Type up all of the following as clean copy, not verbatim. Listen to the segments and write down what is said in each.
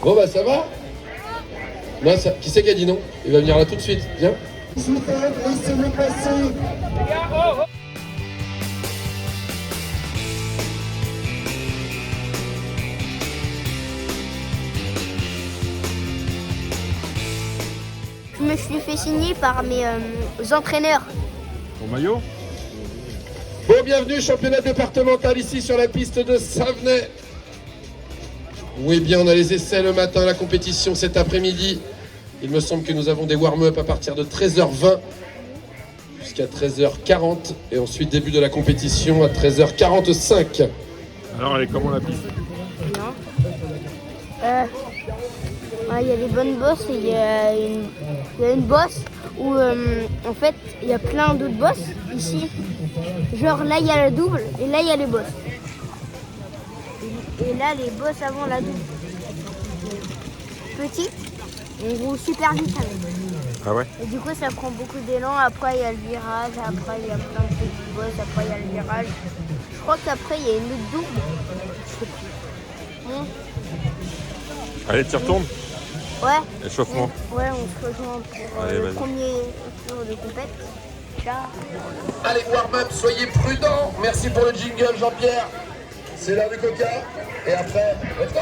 Bon bah ça va. Non, ça... Qui c'est qui a dit non? Il va venir là tout de suite, viens. Laissez-le passer. Je me suis fait signer par mes entraîneurs. Ton maillot? Bon, bienvenue, championnat départemental ici sur la piste de Savenay. Oui, bien, on a les essais le matin, la compétition cet après-midi. Il me semble que nous avons des warm-up à partir de 13h20 jusqu'à 13h40 et ensuite début de la compétition à 13h45. Alors, elle est comment la piste? Non. Il y a des bonnes bosses et il y a une bosse où en fait il y a plein d'autres bosses ici. Genre là il y a la double et là il y a les bosses. Et là les bosses avant la double. Petite, on roule super vite avec. Ah ouais? Et du coup ça prend beaucoup d'élan, après il y a le virage, après il y a plein de petites bosses, après il y a le virage. Je crois qu'après il y a une autre double. Je sais plus. Bon. Allez, tu retournes? Ouais. Échauffement. Ouais, on se rejoint pour Allez, le vas-y. premier tour de compète. Ciao. Allez, warm-up, soyez prudents. Merci pour le jingle, Jean-Pierre. C'est l'heure du coca. Et après, let's go.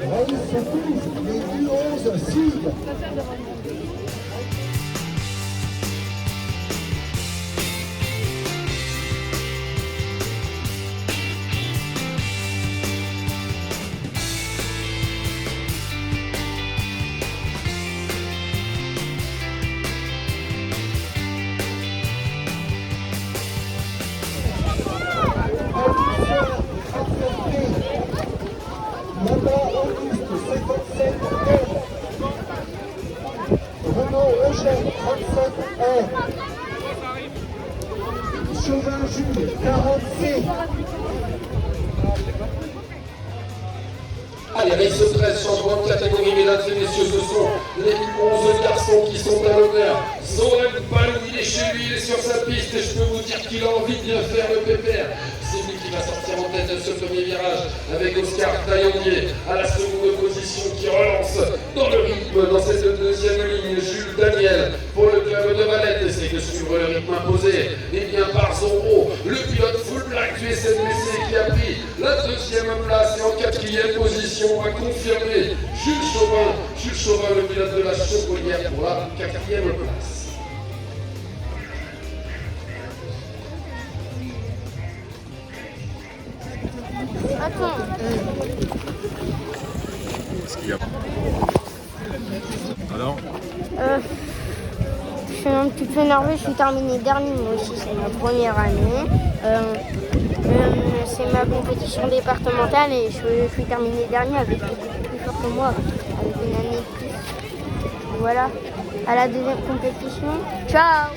Raoul Sotouz, les U11 Sud. Nada Auguste, 57 R. Renaud Eugène, 37 R. Chauvin Jules, 40 C. Allez, race 13, changement de catégorie, mesdames et messieurs, ce sont les 11 garçons qui sont à l'honneur. Zoran Palou, il est chez lui, il est sur sa piste et je peux vous dire qu'il a envie de bien faire le pépère. C'est lui qui va sortir en tête de ce premier virage avec Oscar Taillandier à la seconde position qui relance dans le rythme dans cette deuxième ligne. Jules Daniel pour le club de Valette essaie de suivre le rythme imposé. Et bien par Zorro, le pilote full black du SNBC qui a pris la deuxième place et en quatrième position a confirmé Jules Chauvin. Jules Chauvin, le pilote de la Chevaulière pour la quatrième place. Attends. Qu'est-ce qu'il y a? Alors? Je suis un petit peu énervée, je suis terminée dernier, moi aussi c'est ma première année. C'est ma compétition départementale et je suis terminée dernier avec beaucoup plus fort que moi, avec une année de plus. Voilà, à la deuxième compétition. Ciao!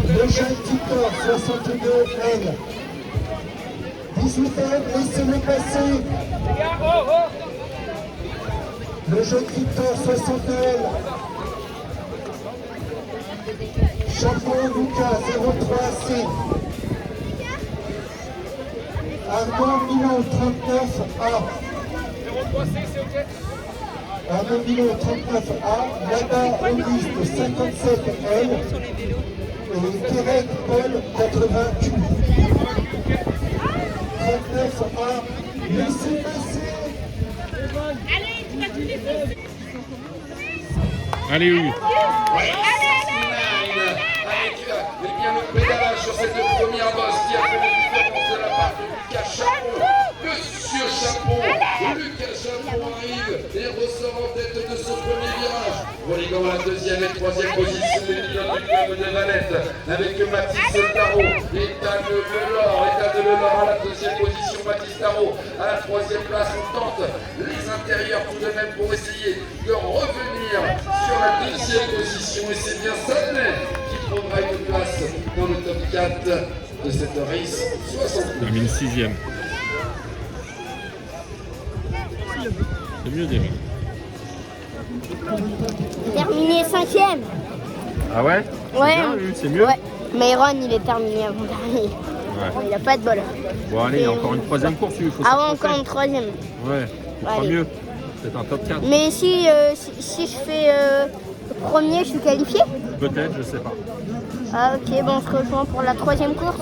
Le jeune Titor, 62 L. 18 L, laissez-le passer. Le jeune Titor, 62 L. Champion Lucas, 03 C. Armand Milon, 39 A. 03 C, c'est ok? Armand Milon, 39 A. Nada Auguste, 57 L. Et Derek Paul, 80 Q. 39 A. Laissez passer. Allez, tu vas tout défoncer. Allez, oui. Et bien le pédalage sur cette première bosse qui a fait la différence de la part de Lucas Chapeau. Reléguant la deuxième et troisième position des pilotes du club de Valette avec Mathis Tarot et Dan Delors. Et Dan Delors à la deuxième position, Mathis Tarot à la troisième place. On tente les intérieurs tout de même pour essayer de revenir sur la deuxième position. Et c'est bien Sadney qui prendra une place dans le top 4 de cette race 60. Termine 6ème. C'est mieux déjà. Terminé 5ème. Ah ouais? Ouais. C'est mieux? Ouais. Myron, il est terminé avant dernier. Ouais. Il a pas de bol. Bon allez, il y a encore une troisième course, il faut Ah ouais, s'approcher. encore une troisième. Ouais, c'est pas Allez. mieux. C'est un top 4. Mais si je fais premier, je suis qualifié? Peut-être, je sais pas. Ah ok, bon, on se rejoint pour la troisième course.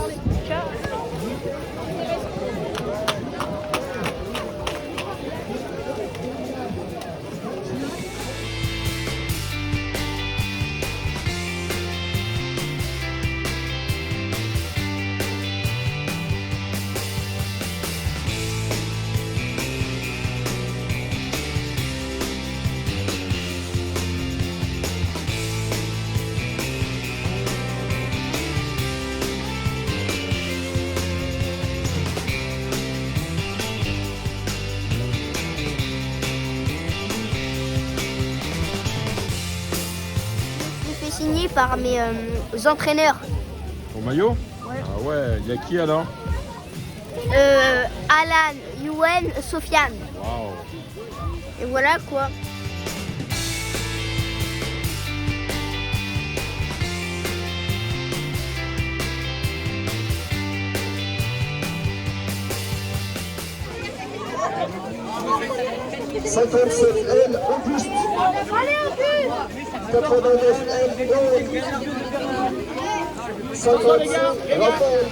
Signé par mes entraîneurs. Ton maillot? Ouais. Ah ouais, il y a qui alors? Alan, Youen, Sofiane. Waouh. Et voilà quoi. L, Auguste. 89 L, Aude. 55, Raphaël.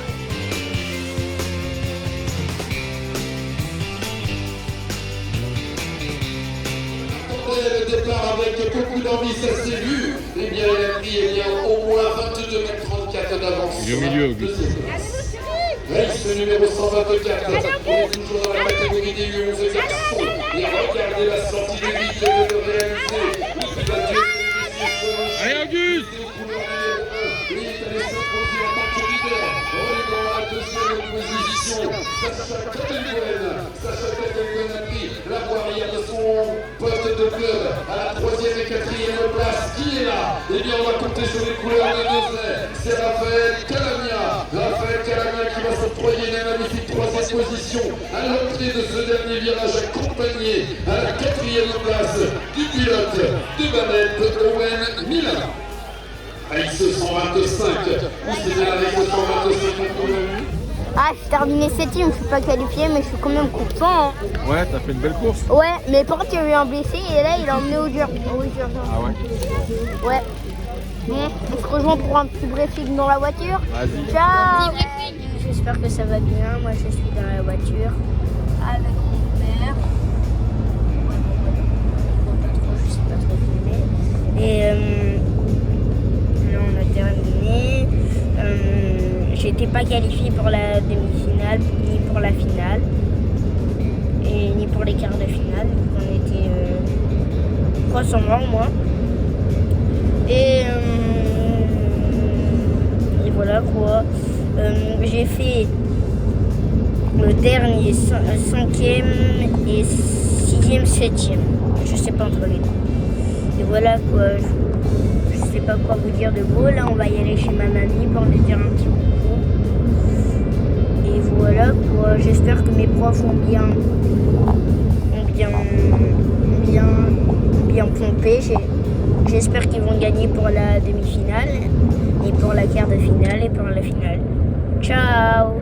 Le départ avec beaucoup d'envie, ça s'est vu. Eh bien, il a pris au moins 22,34 m d'avance. Il est au milieu, Auguste. Race numéro 124. On est toujours dans la catégorie des U11 garçons. Et regardez la sortie de vite de le réaliser. Il va tuer Allez, Auguste! il est allé s'imposer en tant que leader. Reléguant à la deuxième position. Sacha Kadelguen a pris la barrière de son poste de club à la troisième et quatrième place. Qui est là? Eh bien, on va compter sur les couleurs de Nozay. C'est Raphaël Calamia. Raphaël Calamia qui va s'octroyer une magnifique troisième position à l'entrée de ce dernier virage, accompagné à la quatrième place du pilote de Valette, Owen Milan. Race 125. C'était la race 125. Ah, je suis terminé 7ème, je suis pas qualifié, mais je suis quand même content. Hein. Ouais, t'as fait une belle course. Ouais, mais par contre, il y a eu un blessé et là, il a emmené au dur. Ah ouais? Ouais. Bon, on se rejoint pour un petit briefing dans la voiture. Vas-y. Ciao. J'espère que ça va bien. Moi, je suis dans la voiture avec mon père. Je sais pas trop filmer. Et là, on a terminé. J'étais pas qualifiée pour la demi-finale, ni pour la finale, et ni pour les quarts de finale. Donc on était 300 morts, moi. Et voilà quoi. J'ai fait le dernier 5e et 6e, 7e. Je sais pas entre les deux. Et voilà quoi. Je sais pas quoi vous dire de beau. Là, on va y aller chez ma mamie pour lui dire un petit coucou. Et voilà quoi. J'espère que mes profs ont bien pompé. J'espère qu'ils vont gagner pour la demi-finale et pour la quart de finale et pour la finale. Ciao.